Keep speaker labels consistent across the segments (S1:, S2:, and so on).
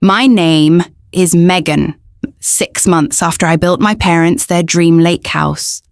S1: My name is Megan, 6 months after I built my parents their dream lake house.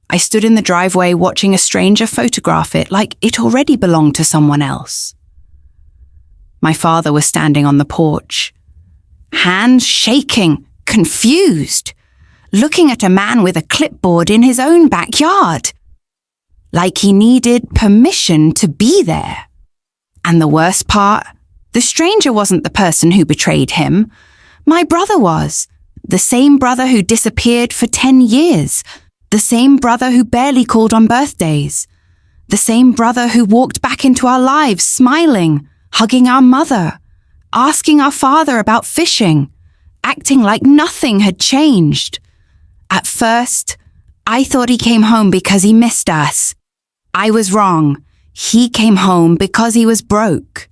S1: I stood in the driveway watching a stranger photograph it like it already belonged to someone else. My father was standing on the porch, hands shaking, confused, looking at a man with a clipboard in his own backyard, like he needed permission to be there. And the worst part, the stranger wasn't the person who betrayed him. My brother was, the same brother who disappeared for 10 years, the same brother who barely called on birthdays, the same brother who walked back into our lives smiling, hugging our mother, asking our father about fishing, acting like nothing had changed. At first, I thought he came home because he missed us. I was wrong. He came home because he was broke.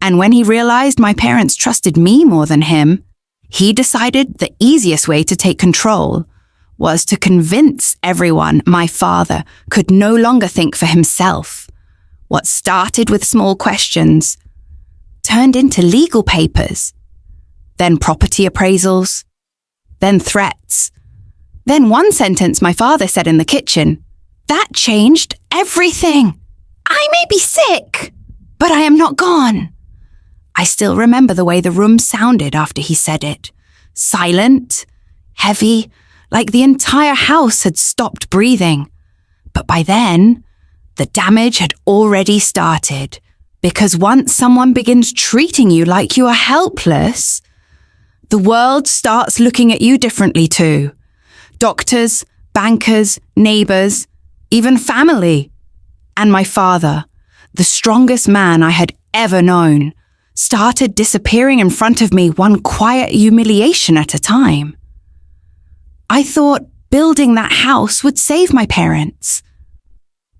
S1: And when he realized my parents trusted me more than him, he decided the easiest way to take control was to convince everyone my father could no longer think for himself. What started with small questions turned into legal papers, then property appraisals, then threats. Then one sentence my father said in the kitchen. That changed everything. I may be sick, but I am not gone. I still remember the way the room sounded after he said it. Silent, heavy, like the entire house had stopped breathing. But by then, the damage had already started. Because once someone begins treating you like you are helpless, the world starts looking at you differently too. Doctors, bankers, neighbors, even family. And my father, the strongest man I had ever known, started disappearing in front of me one quiet humiliation at a time. I thought building that house would save my parents.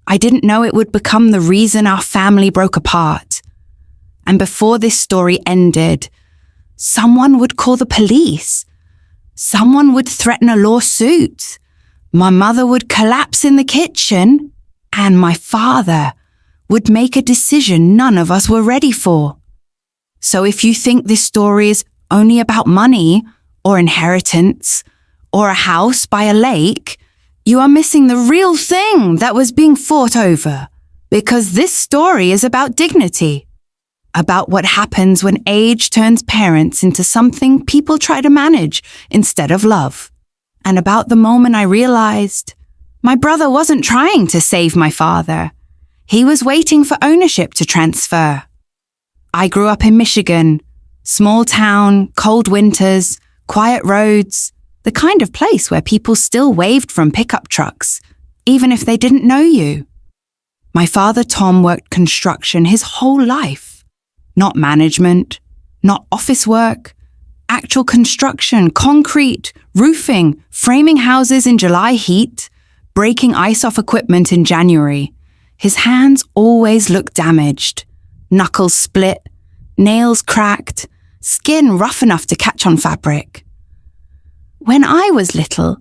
S1: I didn't know it would become the reason our family broke apart. And before this story ended, someone would call the police. Someone would threaten a lawsuit. My mother would collapse in the kitchen, and my father would make a decision none of us were ready for. So if you think this story is only about money or inheritance or a house by a lake, you are missing the real thing that was being fought over, because this story is about dignity, about what happens when age turns parents into something people try to manage instead of love, and about the moment I realized my brother wasn't trying to save my father. He was waiting for ownership to transfer. I grew up in Michigan, small town, cold winters, quiet roads, the kind of place where people still waved from pickup trucks, even if they didn't know you. My father, Tom, worked construction his whole life. Not management, not office work, actual construction, concrete, roofing, framing houses in July heat, breaking ice off equipment in January. His hands always looked damaged, knuckles split, nails cracked, skin rough enough to catch on fabric. When I was little,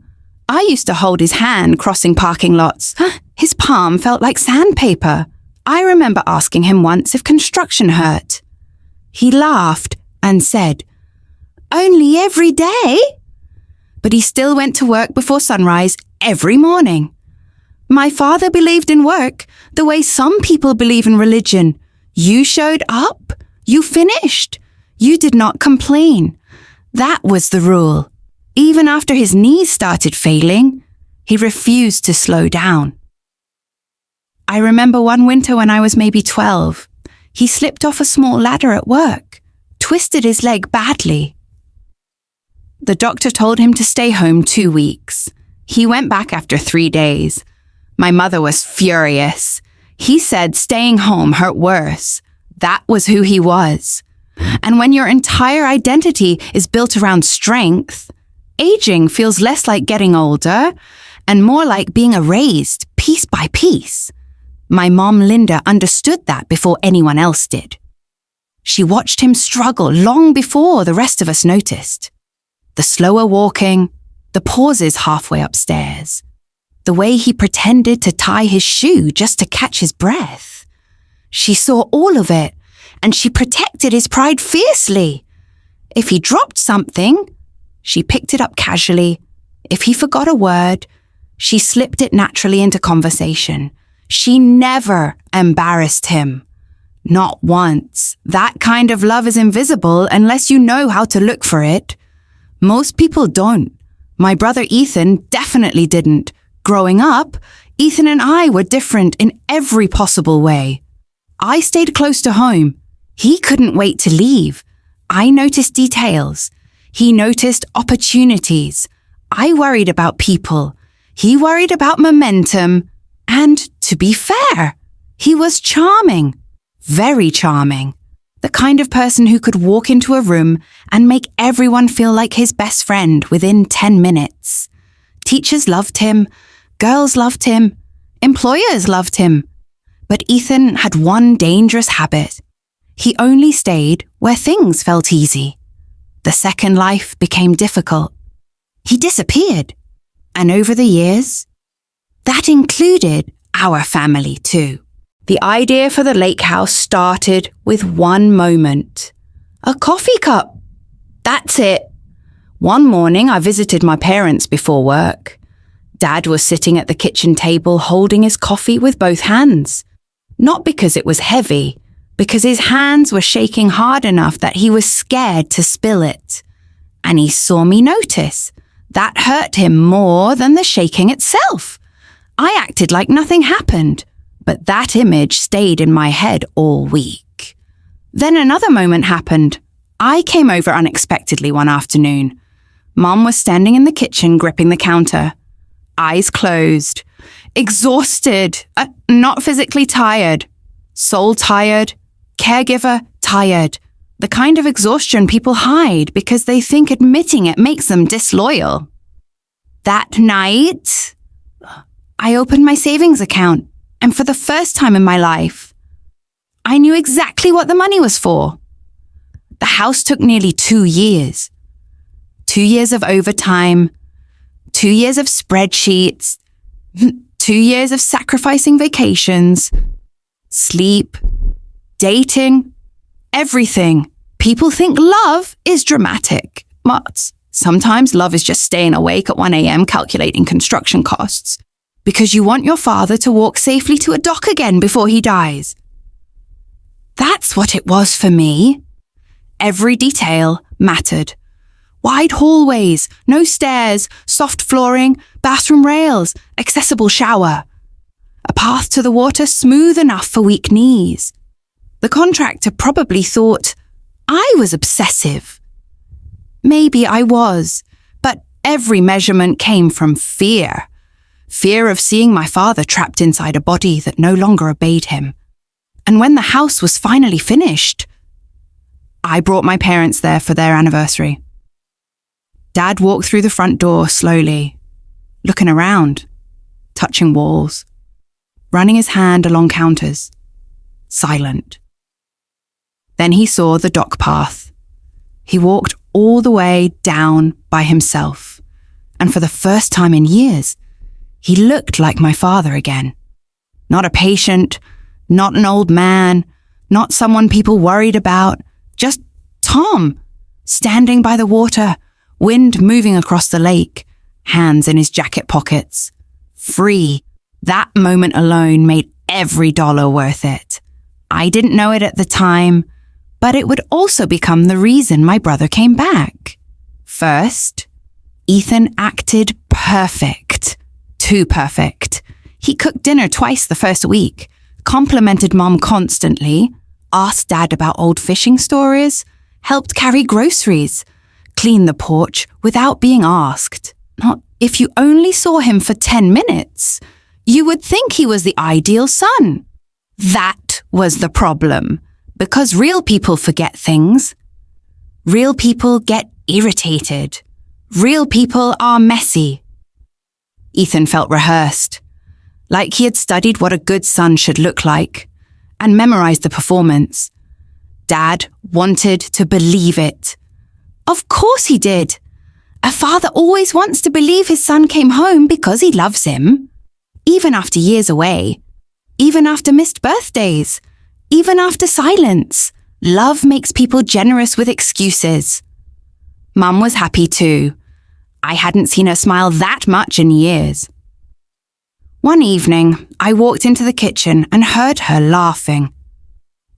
S1: I used to hold his hand crossing parking lots. His palm felt like sandpaper. I remember asking him once if construction hurt. He laughed and said, "Only every day?" But he still went to work before sunrise every morning. My father believed in work the way some people believe in religion. You showed up, you finished, you did not complain. That was the rule. Even after his knees started failing, he refused to slow down. I remember one winter when I was maybe 12. He slipped off a small ladder at work, twisted his leg badly. The doctor told him to stay home 2 weeks. He went back after 3 days. My mother was furious. He said staying home hurt worse. That was who he was. And when your entire identity is built around strength, aging feels less like getting older and more like being erased piece by piece. My mom, Linda, understood that before anyone else did. She watched him struggle long before the rest of us noticed. The slower walking, the pauses halfway upstairs, the way he pretended to tie his shoe just to catch his breath. She saw all of it, and she protected his pride fiercely. If he dropped something, she picked it up casually. If he forgot a word, she slipped it naturally into conversation. She never embarrassed him. Not once. That kind of love is invisible unless you know how to look for it. Most people don't. My brother Ethan definitely didn't. Growing up, Ethan and I were different in every possible way. I stayed close to home. He couldn't wait to leave. I noticed details. He noticed opportunities. I worried about people. He worried about momentum. And to be fair, he was charming. Very charming. The kind of person who could walk into a room and make everyone feel like his best friend within 10 minutes. Teachers loved him. Girls loved him. Employers loved him. But Ethan had one dangerous habit. He only stayed where things felt easy. The second life became difficult. He disappeared. And over the years, that included our family too. The idea for the lake house started with one moment. A coffee cup. That's it. One morning I visited my parents before work. Dad was sitting at the kitchen table holding his coffee with both hands. Not because it was heavy, because his hands were shaking hard enough that he was scared to spill it. And he saw me notice. That hurt him more than the shaking itself. I acted like nothing happened. But that image stayed in my head all week. Then another moment happened. I came over unexpectedly one afternoon. Mom was standing in the kitchen gripping the counter. Eyes closed. Exhausted. Not physically tired. Soul tired. Caregiver tired. The kind of exhaustion people hide because they think admitting it makes them disloyal. That night, I opened my savings account. And for the first time in my life, I knew exactly what the money was for. The house took nearly 2 years. 2 years of overtime, 2 years of spreadsheets, 2 years of sacrificing vacations, sleep, dating, everything. People think love is dramatic, but sometimes love is just staying awake at 1 a.m. calculating construction costs. Because you want your father to walk safely to a dock again before he dies. That's what it was for me. Every detail mattered. Wide hallways, no stairs, soft flooring, bathroom rails, accessible shower. A path to the water smooth enough for weak knees. The contractor probably thought I was obsessive. Maybe I was, but every measurement came from fear. Fear of seeing my father trapped inside a body that no longer obeyed him. And when the house was finally finished, I brought my parents there for their anniversary. Dad walked through the front door slowly, looking around, touching walls, running his hand along counters, silent. Then he saw the dock path. He walked all the way down by himself, and for the first time in years, he looked like my father again. Not a patient, not an old man, not someone people worried about, just Tom, standing by the water, wind moving across the lake, hands in his jacket pockets. Free. That moment alone made every dollar worth it. I didn't know it at the time, but it would also become the reason my brother came back. First, Ethan acted perfect. Too perfect. He cooked dinner twice the first week, complimented Mom constantly, asked Dad about old fishing stories, helped carry groceries, cleaned the porch without being asked. If you only saw him for 10 minutes, you would think he was the ideal son. That was the problem, because real people forget things. Real people get irritated. Real people are messy. Ethan felt rehearsed, like he had studied what a good son should look like, and memorized the performance. Dad wanted to believe it. Of course he did. A father always wants to believe his son came home because he loves him. Even after years away. Even after missed birthdays. Even after silence. Love makes people generous with excuses. Mum was happy too. I hadn't seen her smile that much in years. One evening, I walked into the kitchen and heard her laughing.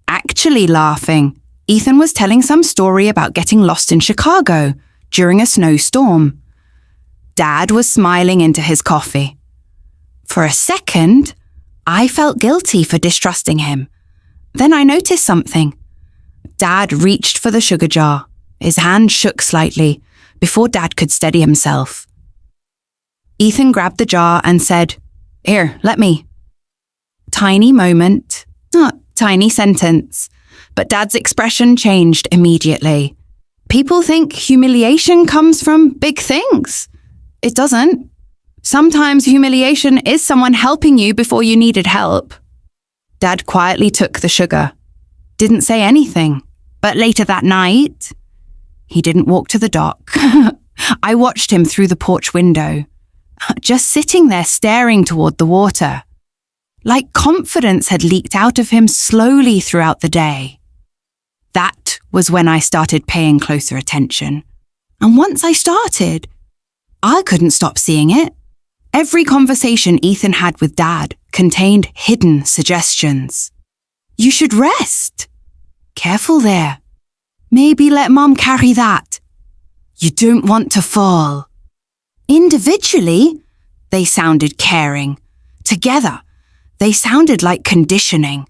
S1: Actually laughing. Ethan was telling some story about getting lost in Chicago during a snowstorm. Dad was smiling into his coffee. For a second, I felt guilty for distrusting him. Then I noticed something. Dad reached for the sugar jar. His hand shook slightly before Dad could steady himself. Ethan grabbed the jar and said, "Here, let me." Tiny moment, not tiny sentence, but Dad's expression changed immediately. People think humiliation comes from big things. It doesn't. Sometimes humiliation is someone helping you before you needed help. Dad quietly took the sugar. Didn't say anything. But later that night, he didn't walk to the dock. I watched him through the porch window, just sitting there staring toward the water. Like confidence had leaked out of him slowly throughout the day. That was when I started paying closer attention. And once I started, I couldn't stop seeing it. Every conversation Ethan had with Dad contained hidden suggestions. You should rest. Careful there. Maybe let Mom carry that. You don't want to fall. Individually, they sounded caring. Together, they sounded like conditioning.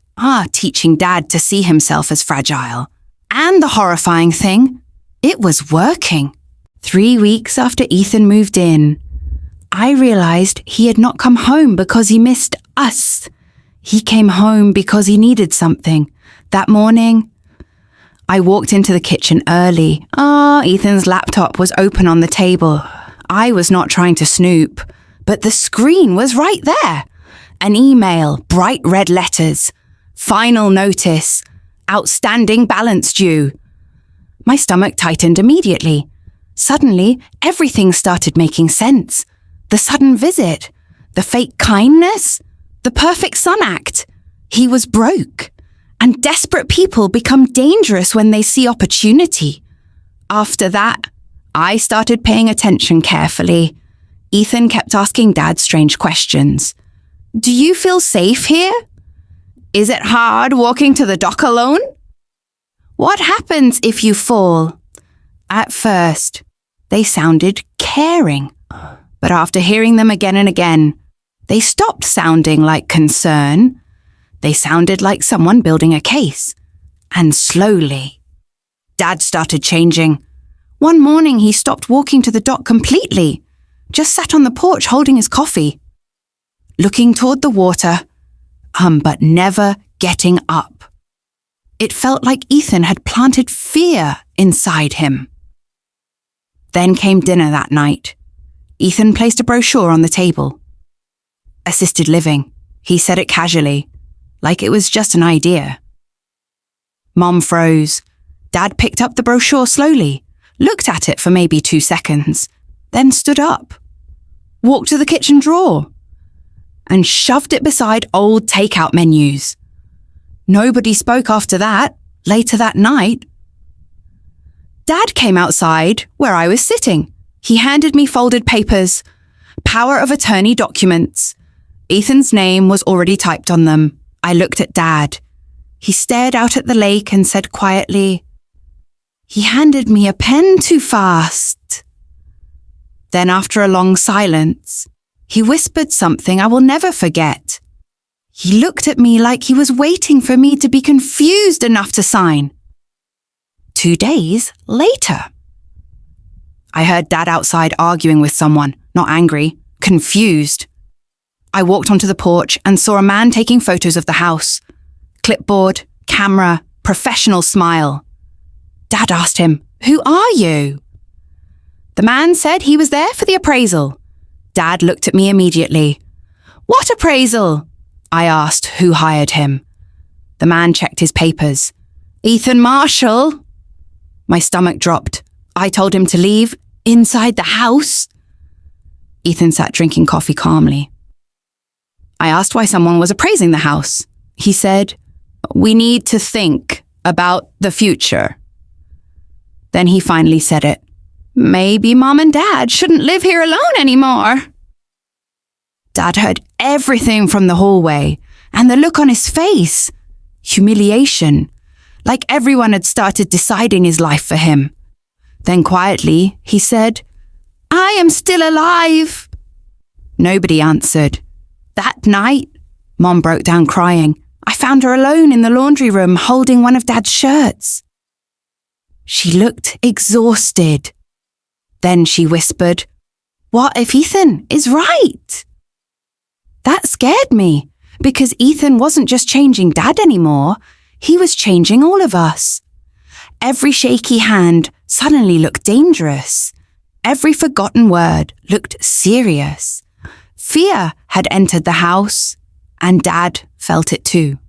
S1: Teaching Dad to see himself as fragile. And the horrifying thing, it was working. 3 weeks after Ethan moved in, I realized he had not come home because he missed us. He came home because he needed something. That morning, I walked into the kitchen early. Ethan's laptop was open on the table. I was not trying to snoop, but the screen was right there. An email, bright red letters, final notice, outstanding balance due. My stomach tightened immediately. Suddenly, everything started making sense. The sudden visit, the fake kindness, the perfect son act. He was broke. And desperate people become dangerous when they see opportunity. After that, I started paying attention carefully. Ethan kept asking Dad strange questions. Do you feel safe here? Is it hard walking to the dock alone? What happens if you fall? At first, they sounded caring. But after hearing them again and again, they stopped sounding like concern. They sounded like someone building a case. And slowly, Dad started changing. One morning, he stopped walking to the dock completely, just sat on the porch holding his coffee, looking toward the water, but never getting up. It felt like Ethan had planted fear inside him. Then came dinner that night. Ethan placed a brochure on the table. Assisted living. He said it casually, like it was just an idea. Mom froze. Dad picked up the brochure slowly, looked at it for maybe 2 seconds, then stood up, walked to the kitchen drawer, and shoved it beside old takeout menus. Nobody spoke after that, later that night. Dad came outside where I was sitting. He handed me folded papers, power of attorney documents. Ethan's name was already typed on them. I looked at Dad. He stared out at the lake and said quietly, "He handed me a pen too fast." Then after a long silence, he whispered something I will never forget. He looked at me like he was waiting for me to be confused enough to sign. 2 days later, I heard Dad outside arguing with someone, not angry, confused. I walked onto the porch and saw a man taking photos of the house. Clipboard, camera, professional smile. Dad asked him, "Who are you?" The man said he was there for the appraisal. Dad looked at me immediately. "What appraisal?" I asked who hired him. The man checked his papers. "Ethan Marshall." My stomach dropped. I told him to leave inside the house. Ethan sat drinking coffee calmly. I asked why someone was appraising the house. He said, "We need to think." about the future. Then he finally said it. Maybe Mom and Dad shouldn't live here alone anymore. Dad heard everything from the hallway, and the look on his face. Humiliation. Like everyone had started deciding his life for him. Then quietly, he said, I am still alive. Nobody answered. That night, Mom broke down crying. I found her alone in the laundry room holding one of Dad's shirts. She looked exhausted. Then she whispered, What if Ethan is right? That scared me, because Ethan wasn't just changing Dad anymore, he was changing all of us. Every shaky hand suddenly looked dangerous. Every forgotten word looked serious. Fear had entered the house, and Dad felt it too.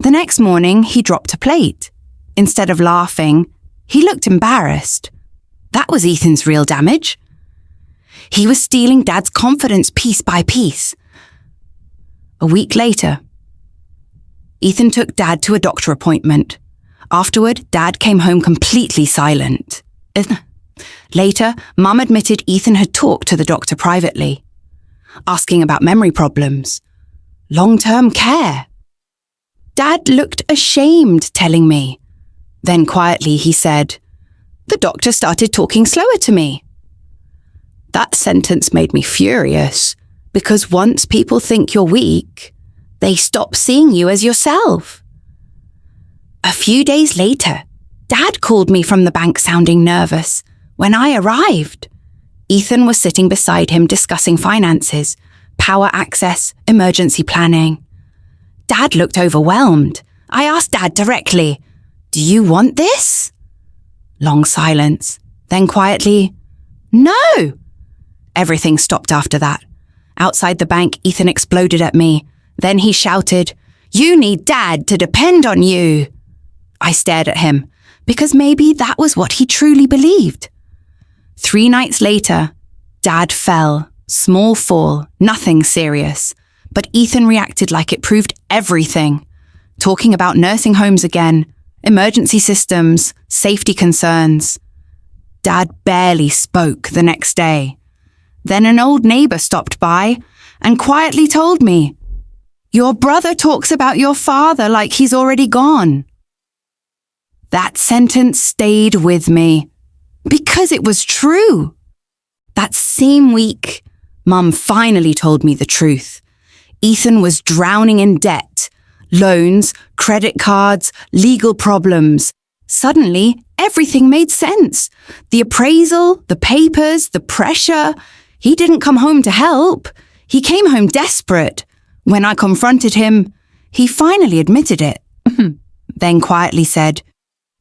S1: The next morning, he dropped a plate. Instead of laughing, he looked embarrassed. That was Ethan's real damage. He was stealing Dad's confidence piece by piece. A week later, Ethan took Dad to a doctor appointment. Afterward, Dad came home completely silent. Later, Mum admitted Ethan had talked to the doctor privately, asking about memory problems, long-term care. Dad looked ashamed telling me. Then quietly he said, The doctor started talking slower to me. That sentence made me furious, because once people think you're weak, they stop seeing you as yourself. A few days later, Dad called me from the bank sounding nervous. When I arrived, Ethan was sitting beside him discussing finances, power access, emergency planning. Dad looked overwhelmed. I asked Dad directly, Do you want this? Long silence. Then quietly, No! Everything stopped after that. Outside the bank, Ethan exploded at me. Then he shouted, You need Dad to depend on you. I stared at him, because maybe that was what he truly believed. 3 nights later, Dad fell. Small fall, nothing serious. But Ethan reacted like it proved everything. Talking about nursing homes again, emergency systems, safety concerns. Dad barely spoke the next day. Then an old neighbor stopped by and quietly told me, Your brother talks about your father like he's already gone. That sentence stayed with me because it was true. That same week, Mum finally told me the truth. Ethan was drowning in debt, loans, credit cards, legal problems. Suddenly, everything made sense. The appraisal, the papers, the pressure. He didn't come home to help. He came home desperate. When I confronted him, he finally admitted it. Then quietly said,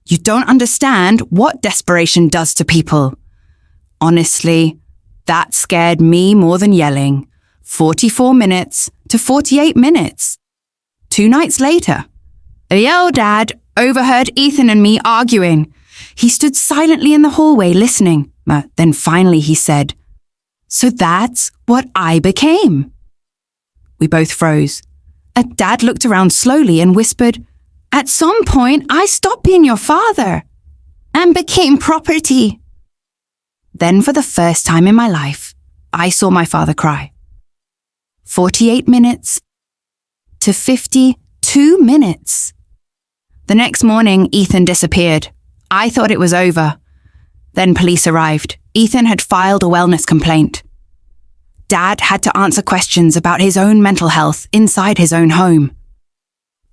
S1: You don't understand what desperation does to people. Honestly, that scared me more than yelling. 44 minutes to 48 minutes. 2 nights later, Yo, Dad overheard Ethan and me arguing. He stood silently in the hallway listening. Then finally he said, So that's what I became. We both froze. Dad looked around slowly and whispered, At some point, I stopped being your father and became property. Then for the first time in my life, I saw my father cry. 48 minutes to 52 minutes. The next morning, Ethan disappeared. I thought it was over. Then police arrived. Ethan had filed a wellness complaint. Dad had to answer questions about his own mental health inside his own home.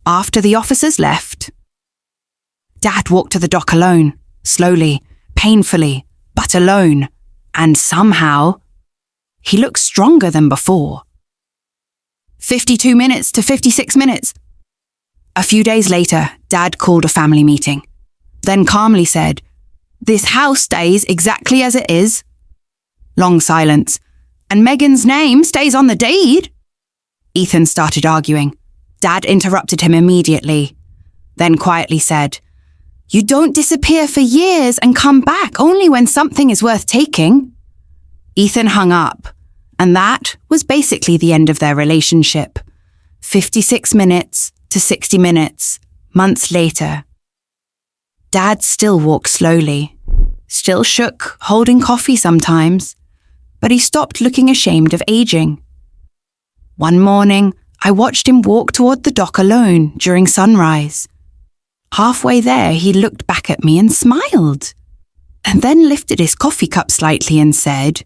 S1: After the officers left, Dad walked to the dock alone, slowly, painfully, but alone. And somehow, he looked stronger than before. 52 minutes to 56 minutes. A few days later, Dad called a family meeting. Then calmly said, This house stays exactly as it is. Long silence. And Megan's name stays on the deed. Ethan started arguing. Dad interrupted him immediately. Then quietly said, You don't disappear for years and come back only when something is worth taking. Ethan hung up, and that was basically the end of their relationship. 56 minutes to 60 minutes. months later. Dad still walked slowly, still shook, holding coffee sometimes, but he stopped looking ashamed of aging. One morning, I watched him walk toward the dock alone during sunrise. Halfway there, he looked back at me and smiled, and then lifted his coffee cup slightly and said,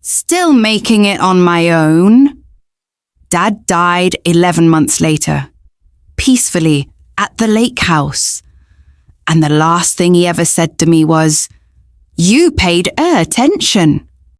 S1: "Still making it on my own." Dad died 11 months later, peacefully at the lake house. And the last thing he ever said to me was, "You paid attention."